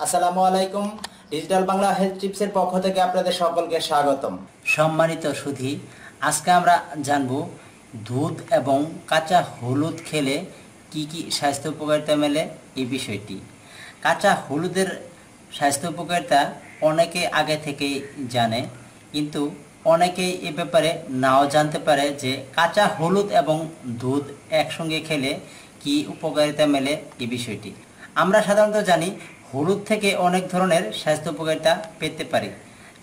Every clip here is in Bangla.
আসসালামু আলাইকুম। ডিজিটাল বাংলা হেলথ টিপসের পক্ষ থেকে আপনাদের সকলকে স্বাগতম। সম্মানিত সুধী, আজকে আমরা জানব দুধ এবং কাঁচা হলুদ খেলে কি কি স্বাস্থ্য উপকারিতা মেলে এই বিষয়টি। কাঁচা হলুদের স্বাস্থ্য উপকারিতা অনেকে আগে থেকেই জানে, কিন্তু অনেকেই এ ব্যাপারে নাও জানতে পারে যে কাঁচা হলুদ এবং দুধ একসঙ্গে খেলে কি উপকারিতা মেলে এই বিষয়টি। আমরা সাধারণত জানি হলুদ থেকে অনেক ধরনের স্বাস্থ্য উপকারিতা পেতে পারি,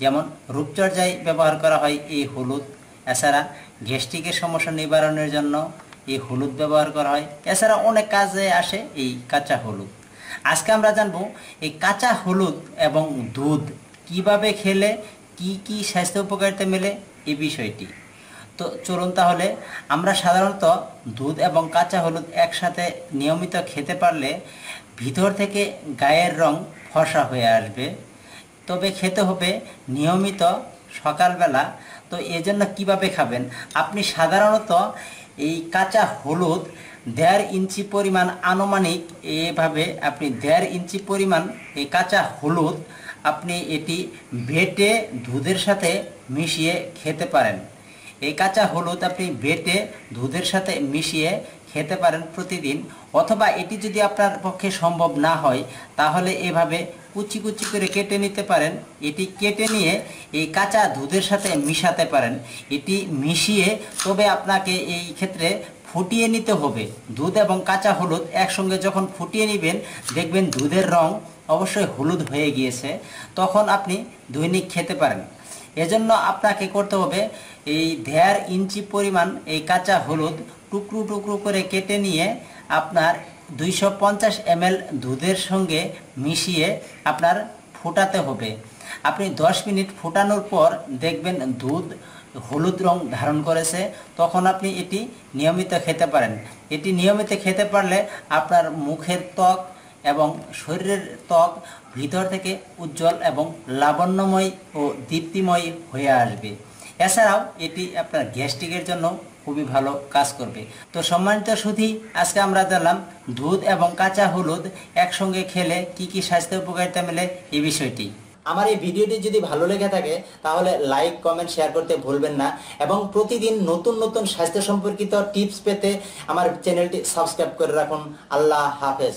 যেমন রূপচর্চায় ব্যবহার করা হয় এই হলুদ। এছাড়া গ্যাস্ট্রিকের সমস্যা নিবারণের জন্য এই হলুদ ব্যবহার করা হয়। এছাড়া অনেক কাজে আসে এই কাঁচা হলুদ। আজকে আমরা জানবো এই কাঁচা হলুদ এবং দুধ কিভাবে খেলে কি কি স্বাস্থ্য উপকারিতা মেলে এই বিষয়টি। তো চলুন তাহলে, আমরা সাধারণত দুধ এবং কাঁচা হলুদ একসাথে নিয়মিত খেতে পারলে ভিতর থেকে গায়ের রং ফর্সা হয়ে আসবে। তবে খেতে হবে নিয়মিত সকালবেলা। তো এজন্য কিভাবে খাবেন? আপনি সাধারণত এই কাঁচা হলুদ 1.5 ইঞ্চি পরিমাণ, আনুমানিক এভাবে আপনি 1.5 ইঞ্চি পরিমাণ এই কাঁচা হলুদ আপনি এটি বেটে দুধের সাথে মিশিয়ে খেতে পারেন। এই কাঁচা হলুদ আপনি বেটে দুধের সাথে মিশিয়ে খেতে পারেন প্রতিদিন। অথবা এটি যদি আপনার পক্ষে সম্ভব না হয় তাহলে এভাবে কুচি কুচি করে কেটে নিতে পারেন। এটি কেটে নিয়ে এই কাঁচা দুধের সাথে মিশাতে পারেন। এটি মিশিয়ে তবে আপনাকে এই ক্ষেত্রে ফুটিয়ে নিতে হবে। দুধ এবং কাঁচা হলুদ একসঙ্গে যখন ফুটিয়ে নেবেন, দেখবেন দুধের রং অবশ্যই হলুদ হয়ে গিয়েছে, তখন আপনি দৈনিক খেতে পারেন। এজন্য আপনাকে করতে হবে এই 1.5 ইঞ্চি পরিমাণ এই কাঁচা হলুদ টুকরো টুকরো করে কেটে নিয়ে আপনার 250 ml দুধের সঙ্গে মিশিয়ে আপনার ফোটাতে হবে। আপনি 10 মিনিট ফোটানোর পর দেখবেন দুধ হলুদ রং ধারণ করেছে, তখন আপনি এটি নিয়মিত খেতে পারেন। এটি নিয়মিত খেতে পারলে আপনার মুখের ত্বক এবং শরীরের ত্বক ভিতর থেকে উজ্জ্বল এবং লাবণ্যময় ও দীপ্তিময় হয়ে আসবে। এছাড়াও এটি আপনার গ্যাস্ট্রিকের জন্য খুবই ভালো কাজ করবে। তো সম্মানিত সুধী, আজকে আমরা জানলাম দুধ এবং কাঁচা হলুদ একসঙ্গে খেলে কি কি স্বাস্থ্য উপকারিতা মেলে এই বিষয়টি। আমার এই ভিডিওটি যদি ভালো লেগে থাকে তাহলে লাইক, কমেন্ট, শেয়ার করতে ভুলবেন না এবং প্রতিদিন নতুন নতুন স্বাস্থ্য সম্পর্কিত টিপস পেতে আমার চ্যানেলটি সাবস্ক্রাইব করে রাখুন। আল্লাহ হাফেজ।